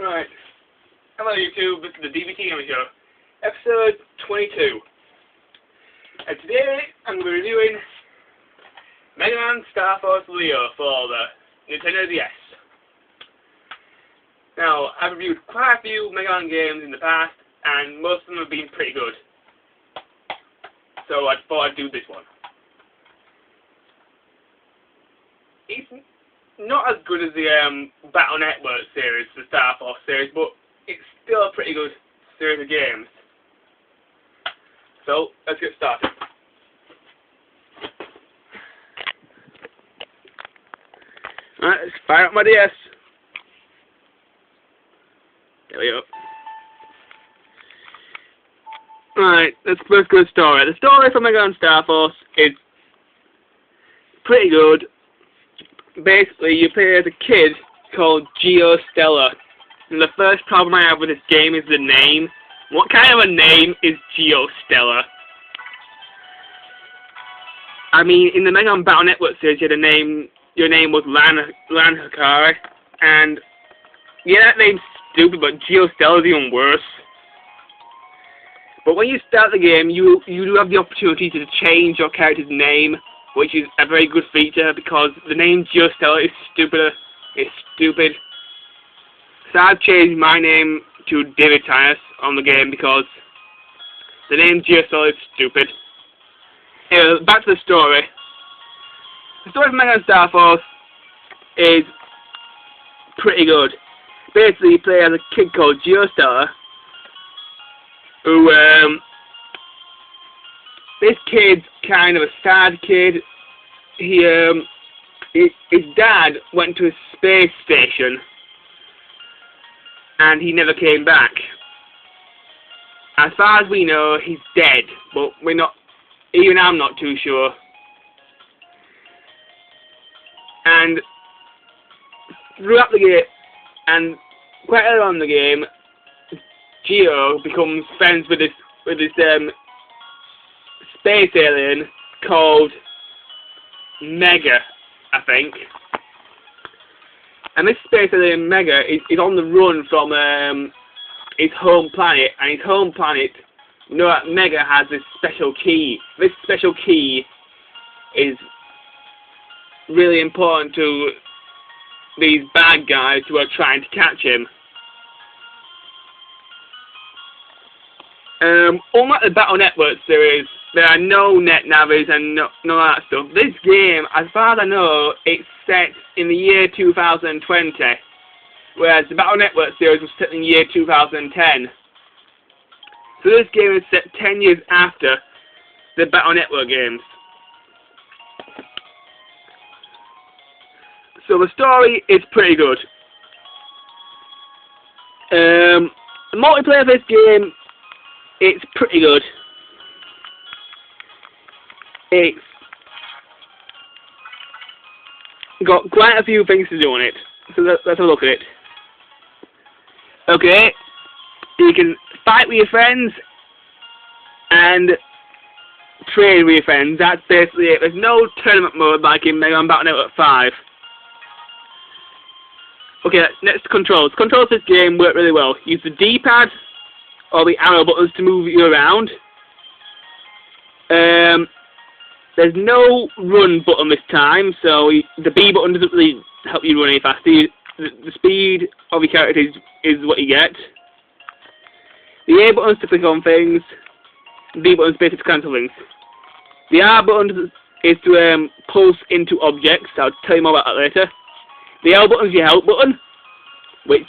Right. Hello YouTube, this is the D.B.T Show, episode 22. And today I'm going to be reviewing Megaman Star Force Leo for the Nintendo DS. Now, I've reviewed quite a few Megaman games in the past, and most of them have been pretty good. So I thought I'd do this one. It's not as good as the Battle Network series, the Star Force series, but it's still a pretty good series of games. So, let's get started. Alright, let's fire up my DS. There we go. Alright, let's first go to the story. The story for Megaman Star Force is pretty good. Basically, you play as a kid called Geostella. And the first problem I have with this game is the name. What kind of a name is Geostella? I mean, in the Megaman Battle Network series, you had a name. Your name was Lan Hikari, and yeah, that name's stupid, but Geostella is even worse. But when you start the game, you do have the opportunity to change your character's name, which is a very good feature because the name Geostella is stupid. It's stupid. So I've changed my name to D.B.T on the game because the name Geostella is stupid. Anyway, back to the story. The story of Megaman Star Force is pretty good. Basically, you play as a kid called Geostella, who, this kid's kind of a sad kid. His dad went to a space station, and he never came back. As far as we know, he's dead, but we're not, even I'm not too sure. And throughout the game, and quite early on in the game, Geo becomes friends with this space alien called Mega, I think. And this space alien Mega is on the run from his home planet, and his home planet, you know that Mega has this special key. This special key is really important to these bad guys who are trying to catch him. Unlike the Battle Network series, there are no net navis and none of that stuff. This game, as far as I know, it's set in the year 2020, whereas the Battle Network series was set in the year 2010. So this game is set 10 years after the Battle Network games. So the story is pretty good. The multiplayer of this game, it's pretty good. It's got quite a few things to do on it. So let's have a look at it. Okay, you can fight with your friends and train with your friends. That's basically it. There's no tournament mode like in Megaman Battle Network 5. Okay, next controls. Controls of this game work really well. Use the D-pad or the arrow buttons to move you around. There's no run button this time, so the B button doesn't really help you run any faster. The speed of your character is what you get. The A button is to click on things. The B button is basically to cancel things. The R button is to pulse into objects. I'll tell you more about that later. The L button is your help button, which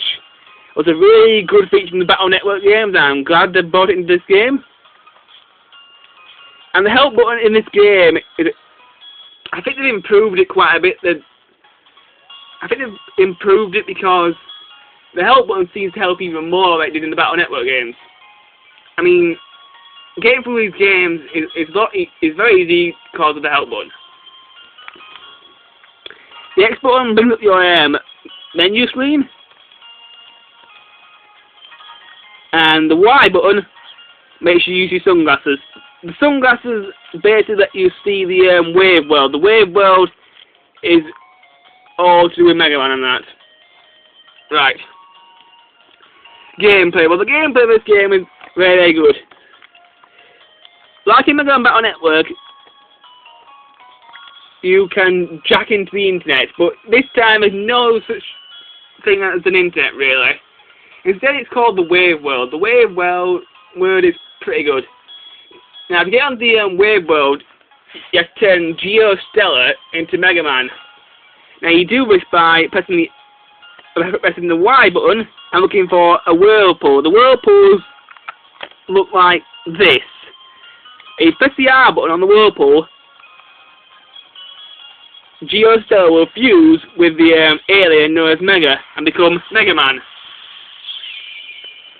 was a really good feature in the Battle Network games, and I'm glad they brought it into this game. And the help button in this game, I think they've improved it quite a bit. I think they've improved it because the help button seems to help even more than it did in the Battle Network games. I mean, getting through these games is very easy because of the help button. The X button brings up your menu screen, and the Y button makes you use your sunglasses. The sunglasses basically let you see the wave world. The wave world is all to do with Megaman and that. Right. Gameplay. Well, the gameplay of this game is very, very good. Like in Megaman Battle Network, you can jack into the internet, but this time there's no such thing as an internet, really. Instead, it's called the Wave World. The Wave World is pretty good. Now, to get on the Wave World, you have to turn Geostellar into Megaman. Now, you do this by pressing the Y button and looking for a whirlpool. The whirlpools look like this. If you press the R button on the whirlpool, Geostellar will fuse with the alien known as Mega and become Megaman.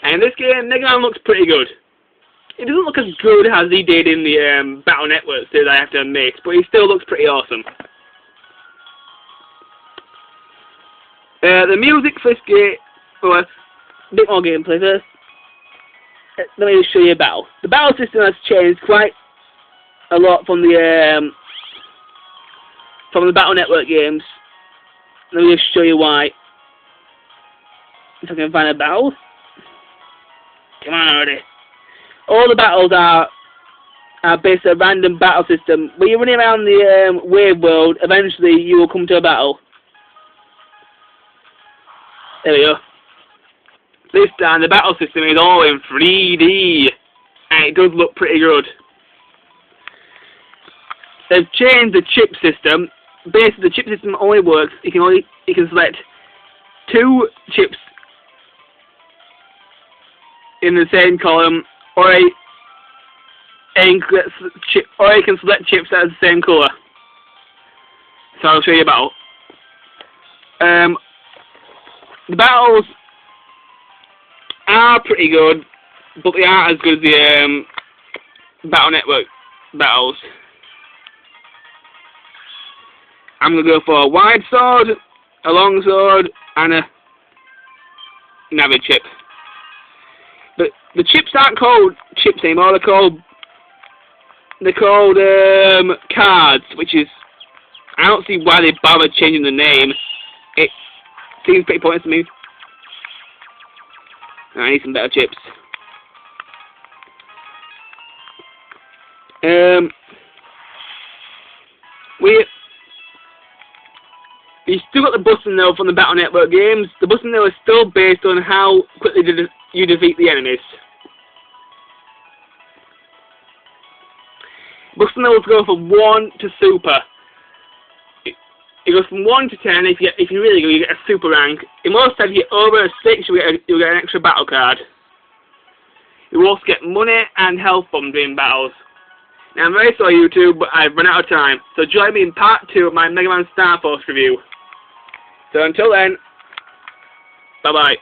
And in this game, Megaman looks pretty good. It doesn't look as good as he did in the Battle Network series, I have to admit, but he still looks pretty awesome. The music for this game, well, a bit more gameplay first. Let me just show you a battle. The battle system has changed quite a lot from the Battle Network games. Let me just show you why. If I can find a battle. Come on already. All the battles are based on a random battle system. When you're running around the Wave World, eventually you will come to a battle. There we go. This time the battle system is all in 3D, and it does look pretty good. They've changed the chip system. Basically, the chip system only works. You can select 2 chips in the same column, or you can select chips that are the same colour. So I'll show you a battle. The battles are pretty good, but they aren't as good as the Battle Network battles. I'm going to go for a wide sword, a long sword, and a navi chip. But the chips aren't called chips anymore, they're called cards, which is, I don't see why they bothered changing the name. It seems pretty pointless to me. I need some better chips. You still got the button though from the Battle Network games. The button though is still based on how quickly you defeat the enemies. Button though will go from 1 to super. It goes from 1 to 10. If you really go, you get a super rank. In most times, you get over a 6, you'll get an extra battle card. You also get money and health bombs during battles. Now, I'm very sorry, YouTube, but I've run out of time. So join me in part 2 of my Megaman Star Force review. So until then, bye bye.